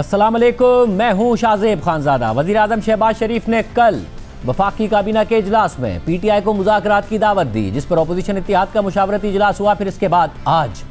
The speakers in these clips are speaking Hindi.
अस्सलाम वालेकुम, मैं हूं शाहजेब खानजादा। वज़ीर आज़म शहबाज शरीफ ने कल वफाकी काबीना के इजलास में PTI को मुज़ाकरात की दावत दी, जिस पर अपोजिशन इत्तेहाद का मुशावरती इजलास हुआ। फिर इसके बाद आज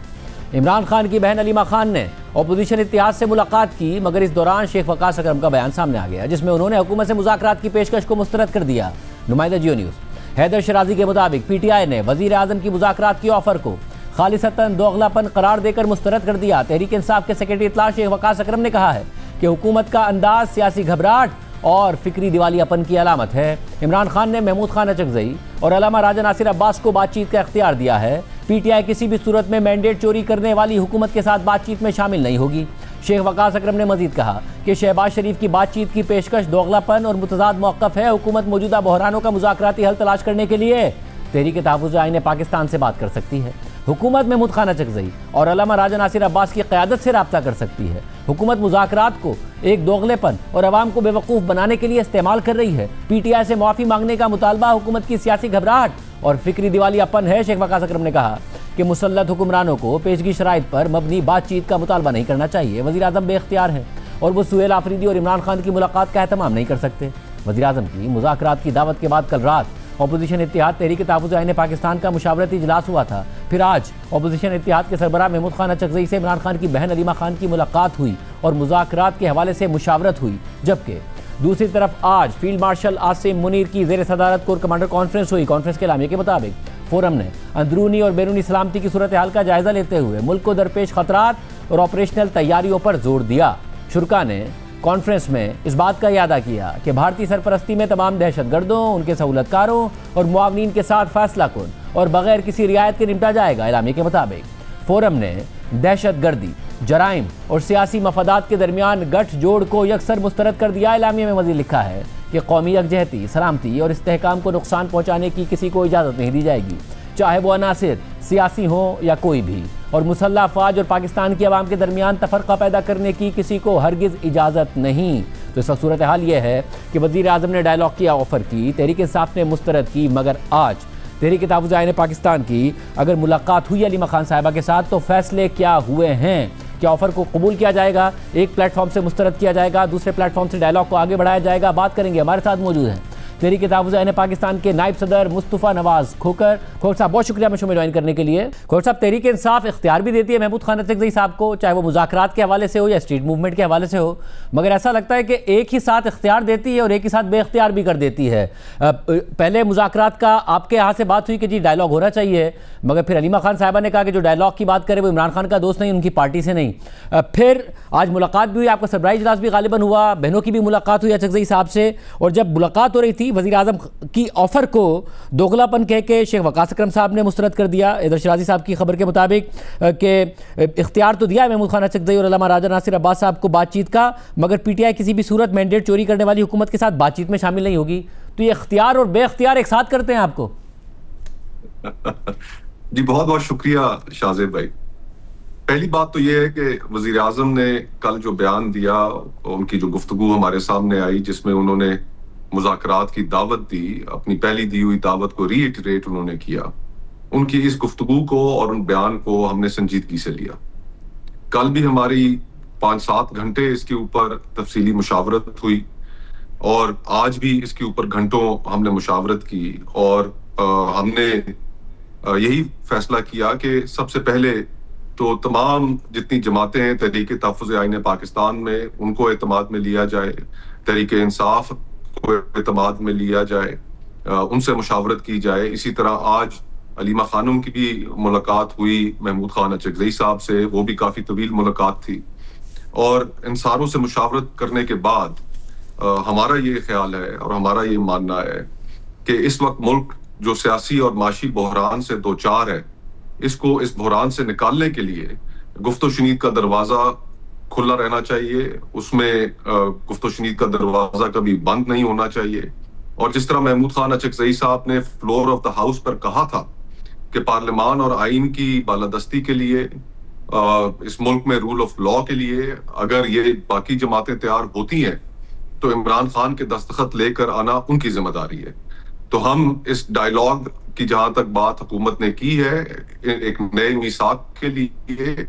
इमरान खान की बहन अलीमा खान ने अपोजिशन इत्तेहाद से मुलाकात की, मगर इस दौरान शेख वकास अकरम का बयान सामने आ गया, जिसमें उन्होंने हुकूमत से मुज़ाकरात की पेशकश को मुस्तरद कर दिया। नुमाइंदा जियो न्यूज़ हैदर शराजी के मुताबिक PTI ने वज़ीर आज़म की मुज़ाकरात की ऑफर को खालिसतन दोगलापन करार देकर मुस्तरद कर दिया। तहरीक इंसाफ के सेक्रेटरी इत्तला शेख वकास अकरम ने कहा है कि हुकूमत का अंदाज सियासी घबराहट और फिक्री दिवालियापन की अलामत है। इमरान खान ने महमूद खान अचकज़ई और अल्लामा राजा नासिर अब्बास को बातचीत का इख्तियार दिया है। PTI किसी भी सूरत में मैंडेट चोरी करने वाली हुकूमत के साथ बातचीत में शामिल नहीं होगी। शेख वकास अकरम ने मजीद कहा कि शहबाज शरीफ की बातचीत की पेशकश दोगलापन और मुतजाद मौक़िफ़ है। हुकूमत मौजूदा बहरानों का मुज़ाकराती हल तलाश करने के लिए तहरीक तहफ़्फ़ुज़ आईन पाकिस्तान से बात कर सकती है। हुकूमत महमूद खान अचकज़ई और अल्लामा राजा नासिर अब्बास की क़यादत से रब्ता कर सकती है। हुकूमत मुज़ाकरात को एक दोगलेपन और अवाम को बेवकूफ़ बनाने के लिए इस्तेमाल कर रही है। PTI से मुआफ़ी मांगने का मुतालबा हुकूमत की सियासी घबराहट और फिक्री दिवालियापन है। शेख वकास अकरम ने कहा कि मुसल्लत हुक्मरानों को पेशगी शराइत पर मबनी बातचीत का मुतालबा नहीं करना चाहिए। वज़ीर आज़म बेख्तियार है और वो सुहेल आफरीदी और इमरान खान की मुलाकात का एहतमाम नहीं कर सकते। वज़ीर आज़म की मुज़ाकरात की दावत के बाद कल रात अपोजिशन इत्तेहाद तहरीक तहफ़्फ़ुज़ आईन पाकिस्तान का मुशावरती इजलास हुआ था। फिर आज अपोजिशन इत्तेहाद के सरबराह महमूद खान अचकज़ई से इमरान खान की बहन अलीमा खान की मुलाकात हुई और मुज़ाकरात के हवाले से मुशावरत हुई। जबकि दूसरी तरफ आज फील्ड मार्शल आसिम मुनीर की ज़ेर सदारत कोर कमांडर कॉन्फ्रेंस हुई। कॉन्फ्रेंस के एलामिया के मुताबिक फोरम ने अंदरूनी और बैरूनी सलामती की सूरत हाल का जायजा लेते हुए मुल्क को दरपेश खतरात और ऑपरेशनल तैयारियों पर जोर दिया। शुरका ने कॉन्फ्रेंस में इस बात का इयादा किया कि भारतीय सरपरस्ती में तमाम दहशतगर्दों, उनके सहूलतकारों और मुआवनीन के साथ फैसला कुन और बगैर किसी रियायत के निपटा जाएगा। एलामिया के मुताबिक फोरम ने दहशतगर्दी, जराइम और सियासी मफादात के दरमियान गठ जोड़ को यकसर मुस्तरद कर दिया। एलामिया में मज़ीद लिखा है कि कौमी यकजहती, सलामती और इस्तेहकाम को नुकसान पहुँचाने की किसी को इजाज़त नहीं दी जाएगी, चाहे वो अनासिर सियासी हो या कोई भी, और मुसल्लह अफवाज और पाकिस्तान की आवाम के दरमियान तफरका पैदा करने की किसी को हरगिज़ इजाज़त नहीं। तो इसका सूरत हाल ये है कि वज़ीर आज़म ने डायलॉग की ऑफ़र की, तहरीक इंसाफ ने मुस्तरद की, मगर आज तहरीक तहफ़्फ़ुज़ आईन पाकिस्तान की अगर मुलाकात हुई अलीमा खान साहिबा के साथ तो फैसले क्या हुए हैं? क्या ऑफ़र को कबूल किया जाएगा, एक प्लेटफॉर्म से मुस्तरद किया जाएगा, दूसरे प्लेटफॉर्म से डायलॉग को आगे बढ़ाया जाएगा? बात करेंगे। हमारे साथ मौजूद हैं तहरीक तहफ़्फ़ुज़ आईन पाकिस्तान के नायब सदर मुस्तफ़ा नवाज़ खोखर। खोखर साहब, बहुत शुक्रिया शो में ज्वाइन करने के लिए। खोखर साहब, तहरीक इंसाफ इख्तियार भी देती है महमूद खान अचकज़ई साहब को, चाहे वो मुज़ाकरात के हवाले से हो या स्ट्रीट मूवमेंट के हवाले से हो, मगर ऐसा लगता है कि एक ही साथ इख्तियार देती है और एक ही साथ बेख्तियार भी कर देती है। पहले मुज़ाकरात का आपके यहाँ से बात हुई कि जी डायलॉग होना चाहिए, मगर फिर अलीमा खान साहिबा ने कहा कि जो डायलॉग की बात करे वो इमरान खान का दोस्त नहीं, उनकी पार्टी से नहीं। फिर आज मुलाकात भी हुई, आपका सरबराही इजलास भी गालिबन हुआ, बहनों की भी मुलाकात हुई अचकज़ई साहब से, और जब मुलाकात हो रही थी वज़ीर आज़म की ऑफर को दोगलापन कह के शेख वकास अकरम साहब ने मुस्तरद कर दिया। हैदर शराजी साहब की खबर के मुताबिक कि इख्तियार तो दिया है महमूद खान अचकज़ई और अल्लामा राजा नासिर अब्बास साहब को बातचीत का, मगर PTI किसी भी सूरत मैंडेट चोरी करने वाली हुकूमत के साथ बातचीत में शामिल नहीं होगी। तो ये इख्तियार और बेख्तियार एक साथ करते हैं आपको? जी बहुत बहुत शुक्रिया शाहजेब भाई। पहली बात तो ये है कि वजीर आजम ने कल जो बयान दिया, उनकी जो गुफ्तगू हमारे सामने आई जिसमें उन्होंने मुज़ाकरात की दावत दी, अपनी पहली दी हुई दावत को रीइटरेट उन्होंने किया। उनकी इस गुफ्तगू को और उन बयान को हमने संजीदगी से लिया। कल भी हमारी 5-7 घंटे इसके ऊपर तफसीली मुशावरत हुई और आज भी इसके ऊपर घंटों हमने मुशावरत की और हमने यही फैसला किया कि सबसे पहले तो तमाम जितनी जमातें हैं तहरीक तहफ़्फ़ुज़ आईन पाकिस्तान में, उनको एतमाद में लिया जाए, तहरीक इंसाफ को एतमाद में लिया जाए, उनसे मुशावरत की जाए। इसी तरह आज अलीमा खानम की भी मुलाकात हुई महमूद खान अचकज़ई साहब से, वो भी काफ़ी तवील मुलाकात थी, और इन सारों से मुशावरत करने के बाद हमारा ये ख्याल है और हमारा ये मानना है कि इस वक्त मुल्क जो सियासी और माशी बहरान से दो चार है, इसको इस बहरान से निकालने के लिए गुफ्त-ओ-शुनीद का दरवाज़ा खुला रहना चाहिए, उसमें गुफ्त-ओ-शुनीद का दरवाज़ा कभी बंद नहीं होना चाहिए। और जिस तरह महमूद खान अचकज़ई साहब ने फ्लोर ऑफ द हाउस पर कहा था कि पार्लियामान और आइन की बालादस्ती के लिए, इस मुल्क में रूल ऑफ लॉ के लिए अगर ये बाकी जमातें तैयार होती हैं तो इमरान खान के दस्तखत लेकर आना उनकी जिम्मेदारी है। तो हम इस डायलॉग की जहां तक बात हुकूमत ने की है, एक नए मीसाक के लिए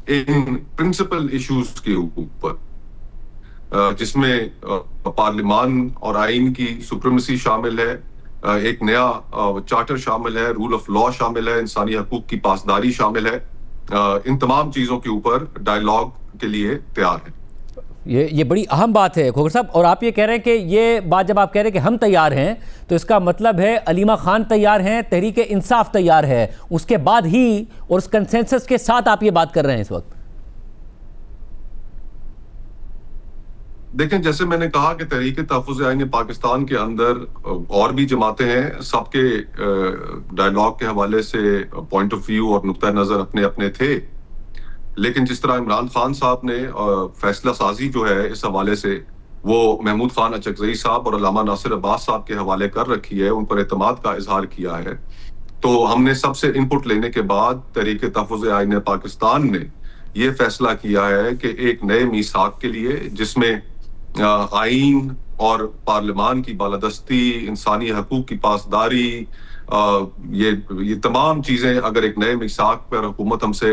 इन प्रिंसिपल इश्यूज के ऊपर, जिसमें पार्लिमान और आइन की सुप्रीमेसी शामिल है, एक नया चार्टर शामिल है, रूल ऑफ लॉ शामिल है, इंसानी हकूक की पासदारी शामिल है। इन तमाम चीजों के ऊपर डायलॉग के लिए तैयार है। ये बड़ी अहम बात है खोखर साहब। और आप ये कह रहे हैं कि ये बात जब आप कह रहे हैं कि हम तैयार हैं, तो इसका मतलब है अलीमा खान तैयार हैं, तहरीक इंसाफ तैयार है, उसके बाद ही और उस कंसेंसस के साथ आप ये बात कर रहे हैं इस वक्त? देखें, जैसे मैंने कहा कि तहरीक तहफ़्फ़ुज़ आईन पाकिस्तान के अंदर और भी जमातें हैं, सबके डायलॉग के हवाले से पॉइंट ऑफ व्यू और नुक्ता नज़र अपने अपने थे। लेकिन जिस तरह इमरान खान साहब ने फैसला साजी जो है इस हवाले से वो महमूद खान अचकज़ई साहब और अल्लामा नासिर अब्बास साहब के हवाले कर रखी है, उन पर एतमाद का इजहार किया है, तो हमने सबसे इनपुट लेने के बाद तहरीक तहफ़्फ़ुज़ आईन पाकिस्तान ने यह फैसला किया है कि एक नए मीसाक के लिए, जिसमें आइन और पार्लिमान की बालादस्ती, इंसानी हकूक की पासदारी, ये तमाम चीजें अगर एक नए मीसाक पर हुकूमत हमसे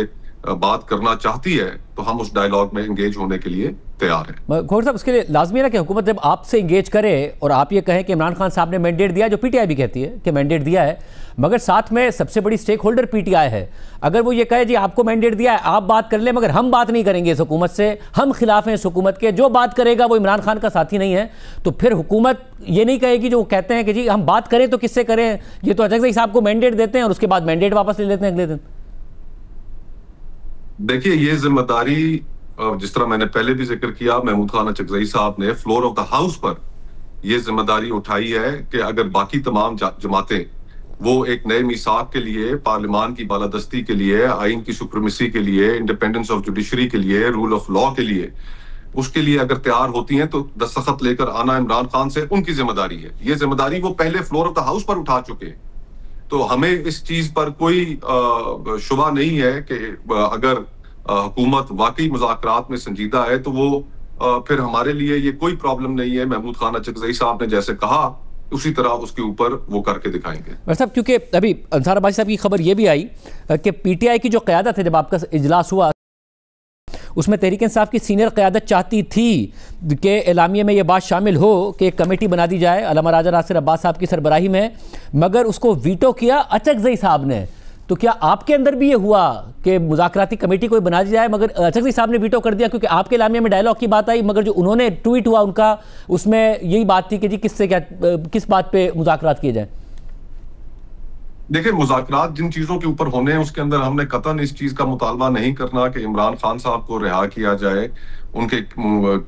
बात करना चाहती है तो हम उस डायलॉग में एंगेज होने के लिए तैयार हैं। खोखर साहब, उसके लिए लाजमी है ना कि हुकूमत जब आपसे एंगेज करे और आप ये कहें कि इमरान खान साहब ने मैंडेट दिया, जो पीटीआई भी कहती है कि मैंडेट दिया है, मगर साथ में सबसे बड़ी स्टेक होल्डर पीटीआई है, अगर वो ये कहे जी आपको मैंडेट दिया है, आप बात कर ले मगर हम बात नहीं करेंगे इस हुकूमत से, हम खिलाफ हैं इस हुकूमत के, जो बात करेगा वो इमरान खान का साथी नहीं है, तो फिर हुकूमत ये नहीं कहेगी जो कहते हैं कि जी हम बात करें तो किससे करें, ये तो अचकज़ई साहब को मैंडेट देते हैं और उसके बाद मैंडेट वापस ले लेते हैं अगले दिन। देखिए, ये जिम्मेदारी जिस तरह मैंने पहले भी जिक्र किया, महमूद खान अचकज़ई साहब ने फ्लोर ऑफ द हाउस पर यह जिम्मेदारी उठाई है कि अगर बाकी तमाम जमातें वो एक नए मीसाक के लिए, पार्लिमान की बालादस्ती के लिए, आइन की सुप्रीमेसी के लिए, इंडिपेंडेंस ऑफ जुडिशरी के लिए, रूल ऑफ लॉ के लिए, उसके लिए अगर तैयार होती हैं तो दस्तखत लेकर आना इमरान खान से उनकी जिम्मेदारी है। ये जिम्मेदारी वो पहले फ्लोर ऑफ द हाउस पर उठा चुके हैं, तो हमें इस चीज पर कोई शुबा नहीं है कि अगर हुकूमत वाकई मुज़ाकरात में संजीदा है तो वो फिर हमारे लिए ये कोई प्रॉब्लम नहीं है। महमूद खान अचकज़ई साहब ने जैसे कहा उसी तरह उसके ऊपर वो करके दिखाएंगे। साहब, क्योंकि अभी अंसार अब्बासी साहब की खबर ये भी आई कि पीटीआई की जो क़यादत है, जब आपका इजलास हुआ उसमें तहरीक इंसाफ की सीनियर क़यादत चाहती थी कि एलामिया में ये बात शामिल हो कि एक कमेटी बना दी जाए अल्लामा राजा नासिर अब्बास साहब की सरबराही में, मगर उसको वीटो किया अचकज़ई साहब ने। तो क्या आपके अंदर भी ये हुआ कि मुज़ाकराती कमेटी कोई बना दी जाए, मगर अचकज़ई साहब ने वीटो कर दिया क्योंकि आपके एलामिया में डायलॉग की बात आई, मगर जो उन्होंने ट्वीट हुआ उनका, उसमें यही बात थी कि जी किस बात पे मुज़ाकरात किए जाए? देखिए, मुज़ाकरात जिन चीजों के ऊपर होने हैं उसके अंदर हमने कतन इस चीज का मुतालबा नहीं करना कि इमरान खान साहब को रिहा किया जाए, उनके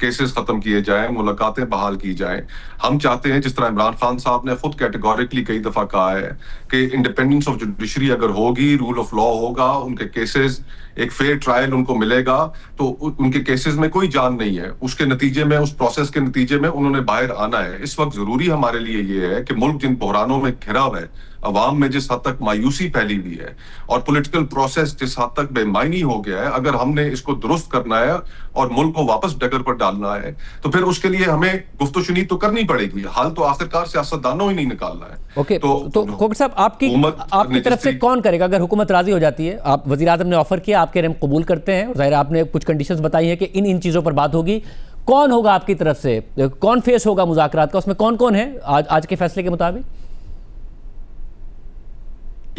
केसेस खत्म किए जाएं, मुलाकातें बहाल की जाएं। हम चाहते हैं, जिस तरह इमरान खान साहब ने खुद कैटेगोरिकली कई दफा कहा है कि इंडिपेंडेंस ऑफ जुडिशरी अगर होगी, रूल ऑफ लॉ होगा, उनके केसेस एक फेयर ट्रायल उनको मिलेगा, तो उनके केसेस में कोई जान नहीं है, उसके नतीजे में, उस प्रोसेस के नतीजे में उन्होंने बाहर आना है। इस वक्त जरूरी हमारे लिए ये है कि मुल्क जिन बहरानों में घिरा हुआ है, अवाम में जिस हद तक मायूसी फैली हुई है और पॉलिटिकल प्रोसेस जिस हद तक बेमायनी हो गया है, अगर हमने इसको दुरुस्त करना है और मुल्क को वापस डगर पर डालना है तो फिर उसके लिए हमें गुफ्तशुनी तो करनी पड़ेगी। हाल तो आखिरकार सियासतदानों ही नहीं निकालना है। ओके, तो खोखर साहब, आपकी तरफ से कौन करेगा अगर हुकूमत राजी हो जाती है? आप वज़ीर आज़म ने ऑफर किया, आपके हम कबूल करते हैं, ज़ाहिर आपने कुछ कंडीशंस बताई हैं कि इन चीज़ों पर बात होगी, कौन होगा आपकी तरफ से, कौन फेस होगा मुज़ाकरात का, उसमें कौन कौन है आज के फैसले के मुताबिक?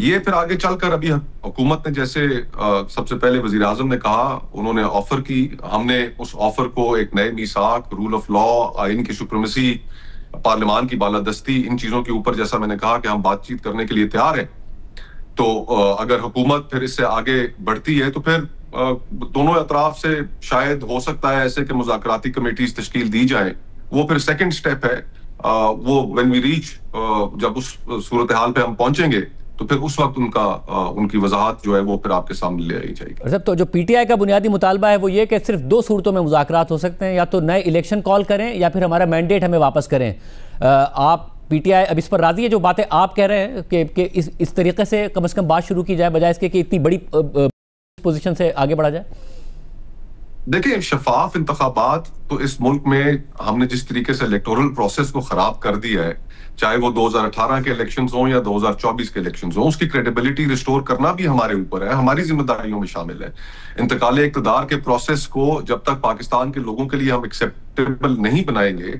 ये फिर आगे चलकर अभी हुकूमत ने जैसे सबसे पहले वजीर आजम ने कहा, उन्होंने ऑफर की, हमने उस ऑफर को एक नए मीसाक, रूल ऑफ लॉ, आइन की सुप्रीमेसी, पार्लिमान की बालादस्ती, इन चीजों के ऊपर जैसा मैंने कहा कि हम बातचीत करने के लिए तैयार हैं। तो अगर हुकूमत फिर इससे आगे बढ़ती है तो फिर दोनों अतराफ से शायद हो सकता है ऐसे कि मुज़ाकराती कमेटीज तश्कील दी जाए। वो फिर सेकंड स्टेप है, वो व्हेन वी रीच, जब उस सूरत हाल पे हम पहुंचेंगे तो फिर उस वक्त उनकी वजाहत जो है वो फिर आपके सामने ले आई जाएगी। तो जो पीटीआई का बुनियादी मुतालबा है वो ये कि सिर्फ दो सूरतों में मुज़ाकरात हो सकते हैं, या तो नए इलेक्शन कॉल करें या फिर हमारा मैंडेट हमें वापस करें। आप पीटीआई अब इस पर राजी है? जो बातें आप कह रहे हैं कि इस तरीके से कम से कम बात शुरू की जाए, बजाय इसके कि इतनी बड़ी पोजीशन से आगे बढ़ा जाए। देखिए, शफाफ इंतखाबात तो इस मुल्क में हमने जिस तरीके से इलेक्टोरल प्रोसेस को खराब कर दिया है, चाहे वो 2018 के इलेक्शंस हों या 2024 के इलेक्शंस हों, उसकी क्रेडिबिलिटी रिस्टोर करना भी हमारे ऊपर है, हमारी जिम्मेदारियों में शामिल है। इंतकाल इक़्तिदार के प्रोसेस को जब तक पाकिस्तान के लोगों के लिए हम एक्सेप्टेबल नहीं बनाएंगे,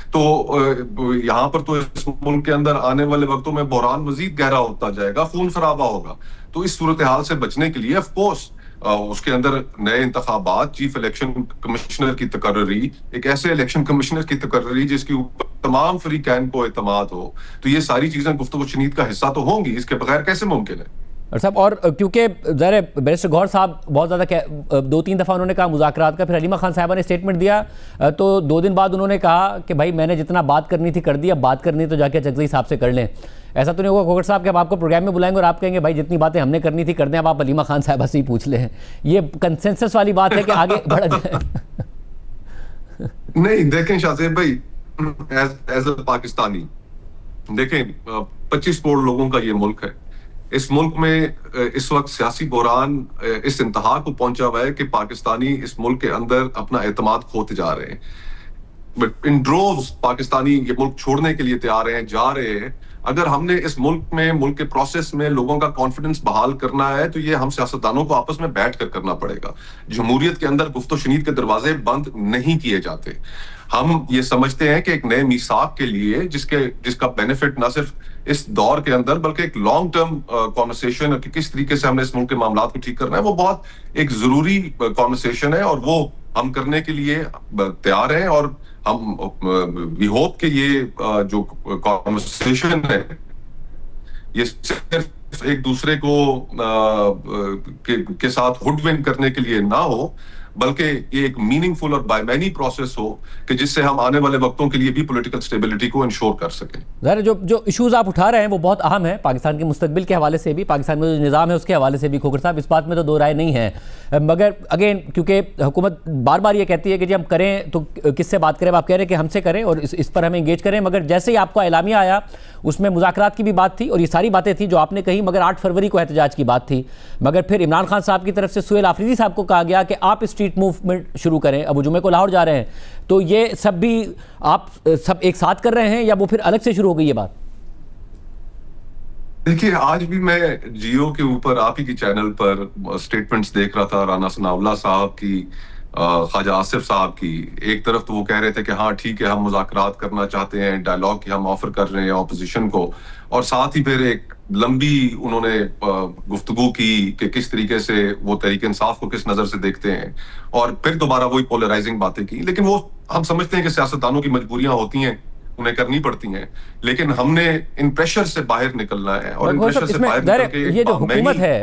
तो यहाँ पर तो इस मुल्क के अंदर आने वाले वक्तों में बहरान मजीद गहरा होता जाएगा, खून खराबा होगा। तो इस सूरत हाल से बचने के लिए ऑफ कोर्स उसके अंदर नए इंतखाबात, चीफ इलेक्शन कमिश्नर की तकर्री, एक ऐसे इलेक्शन कमिश्नर की तकर्री जिसके ऊपर तमाम फ्रीकैन को एतमाद हो, तो ये सारी चीजें गुफ्तगू शनीद का हिस्सा तो होंगी, इसके बगैर कैसे मुमकिन है? और साहब, और क्योंकि ज़रा बैरिस्टर गौहर साहब बहुत ज़्यादा 2-3 दफ़ा उन्होंने कहा मुज़ाकरात का, फिर हलीमा खान साहिबा ने स्टेटमेंट दिया, तो 2 दिन बाद उन्होंने कहा कि भाई मैंने जितना बात करनी थी कर दी, अब बात करनी तो जाके चकज़ई साहब से कर लें। ऐसा तो नहीं होगा खोखर साहब कि अब आपको प्रोग्राम में बुलाएंगे और आप कहेंगे भाई जितनी बातें हमने करनी थी कर दें, अब आप हलीमा खान साहिबा से ही पूछ लें? ये कंसेंसस वाली बात है कि आगे बढ़ जाए? नहीं, देखें शाहजेब भाई, एज अ पाकिस्तानी देखें, 25 करोड़ लोगों का ये मुल्क है। इस मुल्क में इस वक्त सियासी बहरान इस इंतहा को पहुंचा हुआ है कि पाकिस्तानी इस मुल्क के अंदर अपना एतमाद खोते जा रहे हैं। इन ड्रोव्स पाकिस्तानी ये मुल्क छोड़ने के लिए तैयार हैं, जा रहे हैं। अगर हमने इस मुल्क में, मुल्क के प्रोसेस में लोगों का कॉन्फिडेंस बहाल करना है, तो ये हम सियासतदानों को आपस में बैठ कर करना पड़ेगा। जमहूरियत के अंदर गुफ्तो शनीद के दरवाजे बंद नहीं किए जाते। हम ये समझते हैं कि एक नए मीसाक के लिए जिसका बेनिफिट ना सिर्फ इस दौर के अंदर बल्कि एक लॉन्ग टर्म कॉन्वर्सेशन कि किस तरीके से हमने इस मुल्क के मामलात को ठीक करना है, वो बहुत एक जरूरी कॉन्वर्सेशन है और वो हम करने के लिए तैयार हैं। और हम वी होप कि ये जो कॉन्वर्सेशन है ये सिर्फ एक दूसरे को के साथ हुडविन करने के लिए ना हो, बल्कि ये एक मीनिंगफुल और बायमैनी प्रोसेस हो कि जिससे हम आने वाले वक्तों के लिए भी पॉलिटिकल स्टेबिलिटी को इंश्योर कर सकें। ज़रा जो इश्यूज आप उठा रहे हैं वो बहुत अहम है, पाकिस्तान के मुस्तकबिल के हवाले से भी, पाकिस्तान में जो निज़ाम है उसके हवाले से भी। खोखर साहब, इस बात में तो दो राय नहीं है, मगर अगेन क्योंकि हुकूमत बार बार ये कहती है कि जब हम करें तो किससे बात करें, आप कह रहे हैं कि हमसे करें और इस पर हमें इंगेज करें, मगर जैसे ही आपका एलामिया आया उसमें मुज़ाकरात की भी बात थी और ये सारी बातें थी जो आपने कही, मगर 8 फरवरी को एहतजाज की बात थी। मगर फिर इमरान खान साहब की तरफ से सुहेल आफरीदी साहब को कहा गया कि आप स्ट्रीट मूवमेंट शुरू करें, अब जुमे को लाहौर जा रहे हैं, तो ये सब भी आप सब एक साथ कर रहे हैं या वो फिर अलग से शुरू हो गई ये बात? देखिए, आज भी मैं जियो के ऊपर आप ही की चैनल पर स्टेटमेंट्स देख रहा था, राना सनाउल्लाह साहब की, ख्वाजा आसिफ साहब की। एक तरफ तो वो कह रहे थे कि हाँ ठीक है, हम मुज़ाकरात करना चाहते हैं, डायलॉग की हम ऑफर कर रहे हैं ऑपोजिशन को, और साथ ही फिर एक लंबी उन्होंने गुफ्तगू की कि किस तरीके से वो तहरीक इंसाफ को किस नजर से देखते हैं, और फिर दोबारा वही पोलराइजिंग बातें की। लेकिन वो हम समझते हैं कि सियासतदानों की मजबूरियां होती हैं, उन्हें करनी पड़ती हैं, लेकिन हमने इन प्रेशर से बाहर निकलना है। और इन प्रेशर से बाहर निकल के ये जो हुकूमत है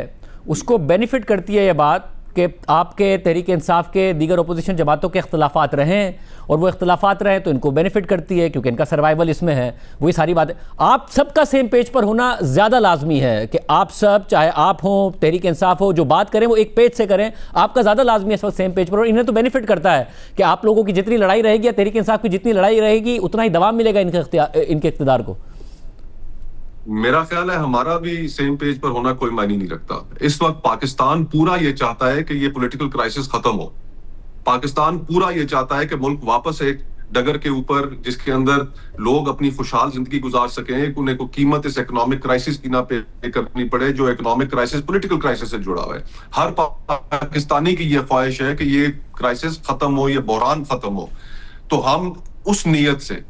उसको बेनिफिट करती है ये बात कि आपके तहरीक इंसाफ के दीगर अपोजिशन जमातों के इख्तलाफात रहें, और वो इख्तलाफात रहें तो इनको बेनिफिट करती है क्योंकि इनका सर्वाइवल इसमें है। वही सारी बातें, आप सबका सेम पेज पर होना ज़्यादा लाजमी है कि आप सब, चाहे आप हों, तहरीक इंसाफ हो, जो बात करें वो एक पेज से करें, आपका ज़्यादा लाजमी है इस वक्त सेम पेज पर। और इन्हें तो बेनिफिट करता है कि आप लोगों की जितनी लड़ाई रहेगी या तहरीक इंसाफ की जितनी लड़ाई रहेगी उतना ही दबाव मिलेगा इनके इख्तिदार को। मेरा ख्याल है हमारा भी सेम पेज पर होना कोई मायने नहीं रखता। इस वक्त पाकिस्तान पूरा ये चाहता है कि ये पॉलिटिकल क्राइसिस खत्म हो। पाकिस्तान पूरा ये चाहता है कि मुल्क वापस एक डगर के ऊपर जिसके अंदर लोग अपनी खुशहाल जिंदगी गुजार सकें, उन्हें को कीमत इस इकोनॉमिक क्राइसिस की ना पे करनी पड़े जो इकोनॉमिक क्राइसिस पॉलिटिकल क्राइसिस से जुड़ा हुआ है। हर पाकिस्तानी की ये ख्वाहिश है कि ये क्राइसिस खत्म हो, ये बहरान खत्म हो। तो हम उस नीयत से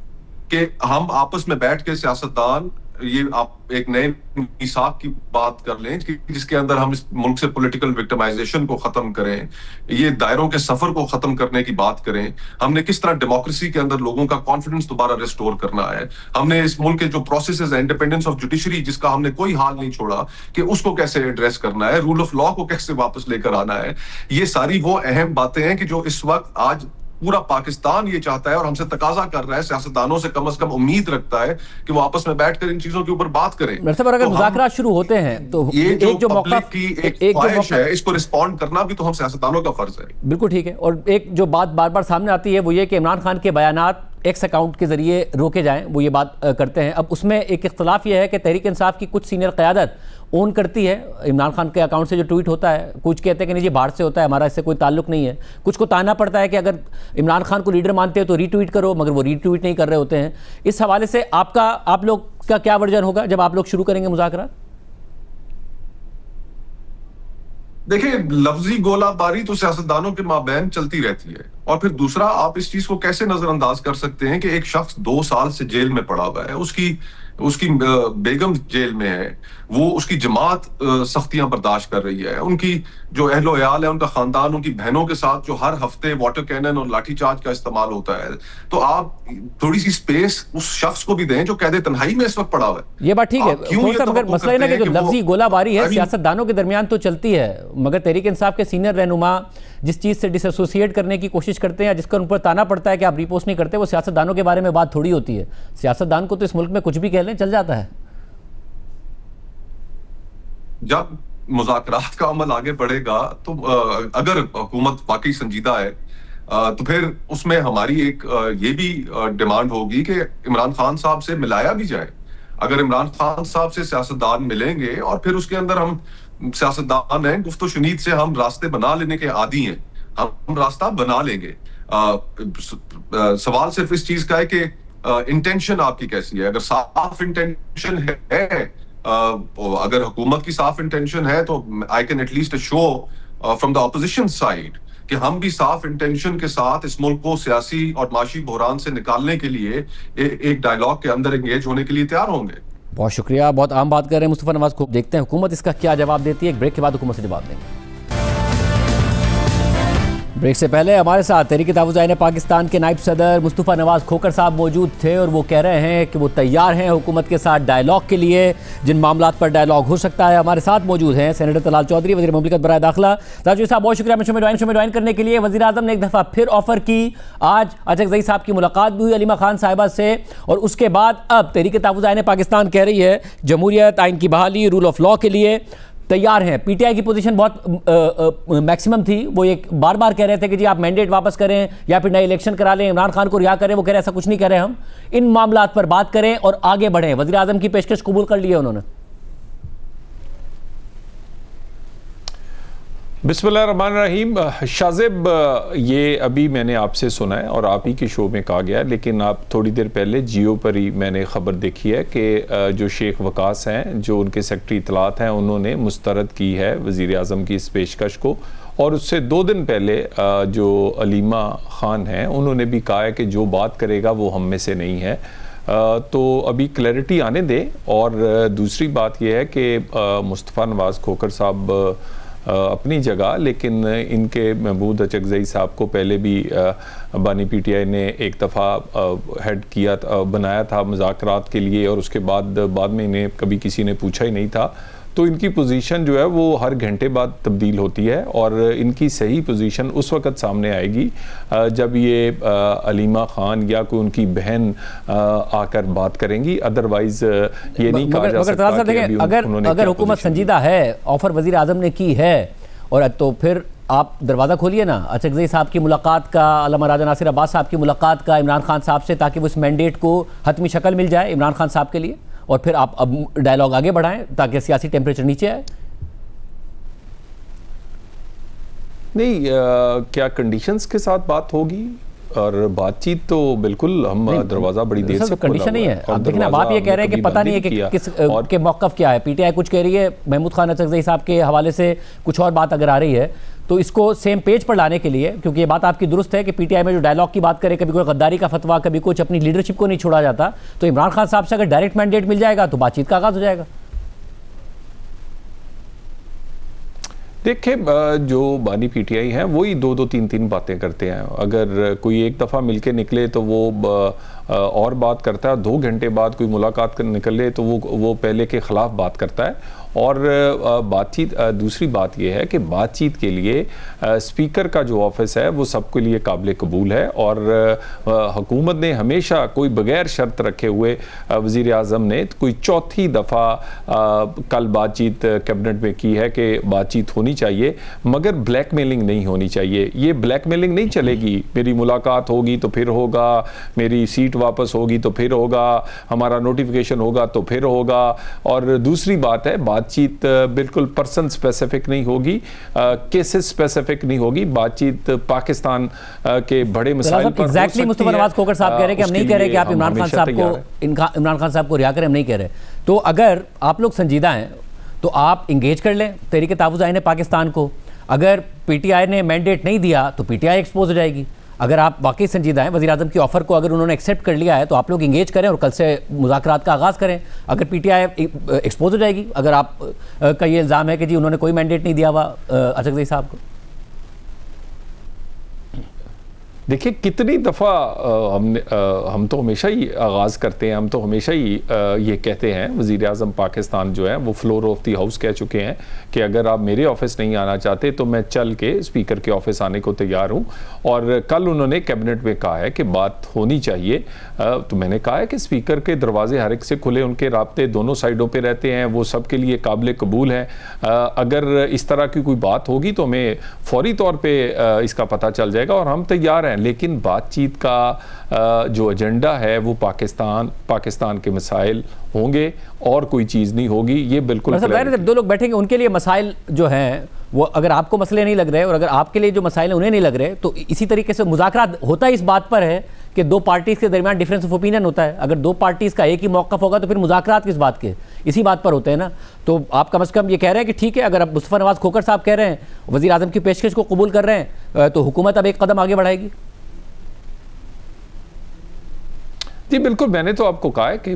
कि हम आपस में बैठ के सियासतदान ये आप एक नए मिसाक की बात कर लें जिसके अंदर हम इस मुल्क से पॉलिटिकल विक्टिमाइजेशन को खत्म करें, ये दायरों के सफर को खत्म करने की बात करें। हमने किस तरह डेमोक्रेसी के अंदर लोगों का कॉन्फिडेंस दोबारा रिस्टोर करना है। हमने इस मुल्क के जो प्रोसेसेस है, इंडिपेंडेंस ऑफ जुडिशरी जिसका हमने कोई हाल नहीं छोड़ा, कि उसको कैसे एड्रेस करना है, रूल ऑफ लॉ को कैसे वापस लेकर आना है। ये सारी वो अहम बातें हैं कि जो इस वक्त आज पूरा पाकिस्तान ये चाहता है और हमसे तकाजा कर रहा है, सियासतदानों से कम उम्मीद रखता है कि वो आपस में बैठकर इन चीजों के ऊपर बात करें। मतलब अगर मुज़ाकरात शुरू होते हैं तो ये जो पब्लिक की एक ख्वाहिश है, इसको रिस्पॉन्ड करना भी तो हम सियासतदानों का फर्ज है। बिल्कुल ठीक है। और एक जो बात बार बार सामने आती है वो ये कि इमरान खान के बयानात एक्स अकाउंट के ज़रिए रोके जाएं, वो ये बात करते हैं। अब उसमें एक इख्तलाफ ये है कि तहरीक इंसाफ की कुछ सीनियर क़यादत ओन करती है इमरान खान के अकाउंट से जो ट्वीट होता है, कुछ कहते हैं कि नहीं जी बाहर से होता है, हमारा इससे कोई ताल्लुक नहीं है। कुछ को ताना पड़ता है कि अगर इमरान खान को लीडर मानते हो तो रीट्वीट करो, मगर वो रीट्वीट नहीं कर रहे होते हैं। इस हवाले से आप लोग का क्या वर्जन होगा जब आप लोग शुरू करेंगे मुज़ाकरात? देखिए, लफ्जी गोलाबारी तो सियासतदानों के माबैन चलती रहती है। और फिर दूसरा, आप इस चीज को कैसे नजरअंदाज कर सकते हैं कि एक शख्स 2 साल से जेल में पड़ा हुआ है, उसकी बेगम जेल में है, वो उसकी जमात सख्तियां बर्दाश्त कर रही है, उनकी जो अहलो याल है, उनका खानदान, उनकी बहनों के साथ जो हर हफ्ते वाटर कैनन और लाठीचार्ज का इस्तेमाल होता है। तो आप थोड़ी सी स्पेस उस शख्स को भी दें जो कैद तन्हाई में इस वक्त पड़ा हुआ है। ये बात ठीक है, मगर मसला है ना कि जो लफ्जी गोलाबारी है सियासतदानों के दरमियान तो चलती है, मगर तहरीक इंसाफ के सीनियर रहनुमा जिस चीज़ से डिसएसोसिएट करने की कोशिश करते हैं या जिसका उन पर ताना पड़ता है कि आप रिपोस्ट नहीं करते, वो सियासतदानों के बारे में बात थोड़ी होती है। सियासतदान को तो इस मुल्क में कुछ भी कह लें चल जाता है। जब मुज़ाकरात का अमल आगे बढ़ेगा तो अगर हुकूमत वाकई संजीदा है तो फिर उसमें हमारी एक ये भी डिमांड होगी कि इमरान खान साहब से मिलाया भी जाए। अगर इमरान खान साहब से सियासतदान मिलेंगे और फिर उसके अंदर हम सियासतदान हैं, गुफ्तो शुनीद से हम रास्ते बना लेने के आदी हैं, हम रास्ता बना लेंगे। सवाल सिर्फ इस चीज का है कि इंटेंशन आपकी कैसी है। अगर साफ इंटेंशन है, अगर हुकूमत की साफ इंटेंशन है तो I can at least show from the opposition side कि हम भी साफ इंटेंशन के साथ इस मुल्क को सियासी और माशी बहरान से निकालने के लिए एक डायलॉग के अंदर एंगेज होने के लिए तैयार होंगे। बहुत शुक्रिया, बहुत आम बात कर रहे हैं मुस्तफा नवाज को। देखते हैं हुकूमत इसका क्या जवाब देती है। एक ब्रेक के बाद हुकूमत से जवाब देंगे। ब्रेक से पहले हमारे साथ तहरीक तहफ़्फ़ुज़ पाकिस्तान के नायब सदर मुस्तफा नवाज खोकर साहब मौजूद थे और वो कह रहे हैं कि वो तैयार हैं हुकूमत के साथ डायलॉग के लिए, जिन मामलात पर डायलॉग हो सकता है। हमारे साथ मौजूद हैं सेनेटर तलाल चौधरी, वज़ीर मुमलिकत बराए दाखिला। ताजू साहब बहुत शुक्रिया शो में ज्वाइन करने के लिए। वज़ीर आज़म ने एक दफ़ा फिर ऑफ़र की, आज अचकज़ई साहब की मुलाकात भी हुई अलीमा खान साहिबा से, और उसके बाद अब तहरीक तहफ़्फ़ुज़ पाकिस्तान कह रही है जमहूरियत, आइन की बहाली, रूल ऑफ लॉ के लिए तैयार हैं। पीटीआई की पोजीशन बहुत मैक्सिमम थी, वो एक बार बार कह रहे थे कि जी आप मैंडेट वापस करें या फिर नए इलेक्शन करा लें, इमरान खान को रिहा करें। वो कह रहे ऐसा कुछ नहीं कह रहे, हम इन मामलात पर बात करें और आगे बढ़ें। वज़ीर आज़म की पेशकश कबूल कर ली है उन्होंने। बिस्मिल्लाहिर्रहमानिर्रहीम। शाज़ेब, ये अभी मैंने आपसे सुना है और आप ही के शो में कहा गया, लेकिन आप थोड़ी देर पहले जियो पर ही मैंने ख़बर देखी है कि जो शेख वकास हैं, जो उनके सेक्रेटरी इतलात हैं, उन्होंने मुस्तरद की है वज़ीर आज़म की इस पेशकश को। और उससे 2 दिन पहले जो अलीमा ख़ान हैं, उन्होंने भी कहा है कि जो बात करेगा वो हम में से नहीं है। तो अभी क्लैरिटी आने दें। और दूसरी बात यह है कि मुस्तफ़ा नवाज़ खोकर साहब अपनी जगह, लेकिन इनके महमूद अचकज़ई साहब को पहले भी बानी पीटीआई ने एक दफ़ा हेड किया बनाया था मुज़ाकरात के लिए, और उसके बाद में इन्हें कभी किसी ने पूछा ही नहीं था। तो इनकी पोजीशन जो है वो हर घंटे बाद तब्दील होती है, और इनकी सही पोजीशन उस वक़्त सामने आएगी जब ये अलीमा ख़ान या कोई उनकी बहन आकर बात करेंगी। अदरवाइज ये नहीं कहा जा सकता कि अगर हुकूमत संजीदा है, ऑफर वज़ीर आज़म ने की है, और तो फिर आप दरवाज़ा खोलिए ना अचकज़ई साहब की मुलाकात का, अल्लामा राजा नासिर अब्बास साहब की मुलाकात का इमरान खान साहब से, ताकि वो इस मैंडेट को हतमी शक्ल मिल जाए इमरान खान साहब के लिए, और फिर आप अब डायलॉग आगे बढ़ाएं ताकि सियासी टेम्परेचर नीचे आए। नहीं, क्या कंडीशंस के साथ बात होगी? और बातचीत तो बिल्कुल हम दरवाजा बड़ी देर से कंडीशन नहीं है। आप देखिए, अब आप ये कह रहे हैं कि पता नहीं है कि किस के मौक़िफ़ क्या है। पीटीआई कुछ कह रही है, महमूद खान अचकज़ई साहब के हवाले से कुछ और बात अगर आ रही है, तो इसको सेम पेज पर लाने के लिए, क्योंकि ये बात आपकी दुरुस्त है कि पीटीआई में जो डायलॉग की बात करे, कभी कोई गद्दारी का फतवा, कभी कुछ अपनी लीडरशिप को नहीं छोड़ा जाता, तो इमरान खान साहब से अगर डायरेक्ट मैंडेट मिल जाएगा तो बातचीत का आगाज़ हो जाएगा। देखिए, जो बानी पीटीआई हैं वही 2-2, 3-3 बातें करते हैं। अगर कोई एक दफ़ा मिलके निकले तो वो और बात करता है, 2 घंटे बाद कोई मुलाकात कर निकले तो वो पहले के ख़िलाफ़ बात करता है। और बातचीत दूसरी बात यह है कि बातचीत के लिए स्पीकर का जो ऑफिस है वो सबके लिए काबिल कबूल है और हुकूमत ने हमेशा कोई बगैर शर्त रखे हुए वज़ीर आज़म ने कोई चौथी दफ़ा कल बातचीत कैबिनेट में की है कि बातचीत होनी चाहिए मगर ब्लैकमेलिंग नहीं होनी चाहिए। ये ब्लैकमेलिंग नहीं चलेगी, मेरी मुलाकात होगी तो फिर होगा, मेरी सीट वापस होगी तो फिर होगा, हमारा नोटिफिकेशन होगा तो फिर होगा। और दूसरी बात है बातचीत बिल्कुल पर्सन स्पेसिफिक नहीं होगी, केसेस स्पेसिफिक नहीं होगी, बातचीत पाकिस्तान के बड़े मसाइल पर एग्जैक्टली मुस्तफा नवाज खोखर साहब कह रहे हैं कि हम नहीं कह रहे कि आप इमरान खान साहब को रिहा करें, हम नहीं कह रहे। तो अगर आप लोग संजीदा हैं तो आप इंगेज कर लें तहरीक तहफ़्फ़ुज़ आईन पाकिस्तान को। अगर पीटीआई ने मैंडेट नहीं दिया तो पीटीआई एक्सपोज हो जाएगी। अगर आप वाकई संजीदा हैं, वज़ीर आज़म की ऑफ़र को अगर उन्होंने एक्सेप्ट कर लिया है तो आप लोग इंगेज करें और कल से मुज़ाकरात का आगाज़ करें। अगर पीटीआई एक्सपोज हो जाएगी, अगर आप का ये इल्ज़ाम है कि जी उन्होंने कोई मैंडेट नहीं दिया हुआ अचकज़ई साहब को। देखिए कितनी दफ़ा हम तो हमेशा ही आगाज़ करते हैं, हम तो हमेशा ही ये कहते हैं, वज़ीर आज़म पाकिस्तान जो है वो फ्लोर ऑफ द हाउस कह चुके हैं कि अगर आप मेरे ऑफिस नहीं आना चाहते तो मैं चल के स्पीकर के ऑफिस आने को तैयार हूँ। और कल उन्होंने कैबिनेट में कहा है कि बात होनी चाहिए। तो मैंने कहा है कि स्पीकर के दरवाजे हर एक से खुले, उनके राब्ते दोनों साइडों पर रहते हैं, वो सबके लिए काबिल कबूल है। अगर इस तरह की कोई बात होगी तो हमें फौरी तौर पर इसका पता चल जाएगा और हम तैयार हैं। लेकिन बातचीत का जो एजेंडा है वो पाकिस्तान के मसाइल होंगे और कोई चीज़ नहीं होगी। ये बिल्कुल जब दो लोग बैठेंगे उनके लिए मसाइल जो हैं वो, अगर आपको मसले नहीं लग रहे और अगर आपके लिए जो मसाइल हैं उन्हें नहीं लग रहे, तो इसी तरीके से मुज़ाकरात होता है इस बात पर है कि दो पार्टीज़ के दरमियान डिफरेंस ऑफ ओपिनियन होता है। अगर दो पार्टीज़ का एक ही मौक़िफ़ होगा तो फिर मुज़ाकरात किस बात के, इसी बात पर होते हैं ना। तो आप कम से कम ये कह रहे हैं कि ठीक है, अगर अब मुस्तफा नवाज खोखर साहब कह रहे हैं, वज़ीर आज़म की पेशकश को कबूल कर रहे हैं, तो हुकूमत अब एक कदम आगे बढ़ाएगी। जी बिल्कुल, मैंने तो आपको कहा है कि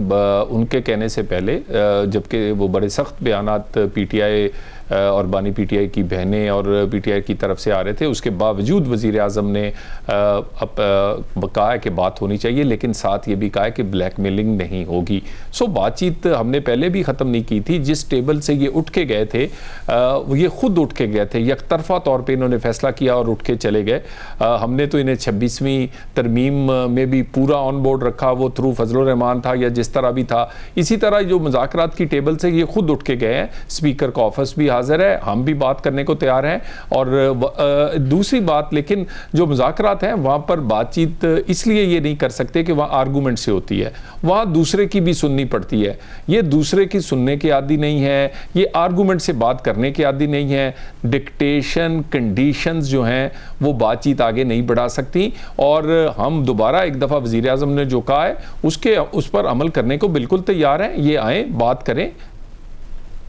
उनके कहने से पहले जबकि वो बड़े सख्त बयानात पीटीआई और बानी पीटीआई की बहनें और पीटीआई की तरफ से आ रहे थे, उसके बावजूद वज़ीर आज़म ने कहा है कि बात होनी चाहिए, लेकिन साथ ये भी कहा है कि ब्लैकमेलिंग नहीं होगी। सो बातचीत हमने पहले भी ख़त्म नहीं की थी। जिस टेबल से ये उठ के गए थे ये खुद उठ के गए थे, यकतरफा तौर पे इन्होंने फैसला किया और उठ के चले गए। हमने तो इन्हें 26वीं तरमीम में भी पूरा ऑन बोर्ड रखा, वो थ्रू फजलुर रहमान था या जिस तरह भी था। इसी तरह जो मुज़ाकरात की टेबल से ये खुद उठ के गए हैं, स्पीकर का ऑफिस भी हाजिर है, हम भी बात करने को तैयार हैं। और दूसरी बात, लेकिन जो मुज़ाकरात हैं वहाँ पर बातचीत इसलिए ये नहीं कर सकते कि वहाँ आर्गूमेंट से होती है, वहाँ दूसरे की भी सुननी पड़ती है। ये दूसरे की सुनने के आदी नहीं है, ये आर्गूमेंट से बात करने के आदी नहीं है। डिक्टेशन कंडीशंस जो हैं वो बातचीत आगे नहीं बढ़ा सकती। और हम दोबारा एक दफ़ा वज़ीर आज़म ने जो कहा है उस पर अमल करने को बिल्कुल तैयार हैं। ये आए, बात करें।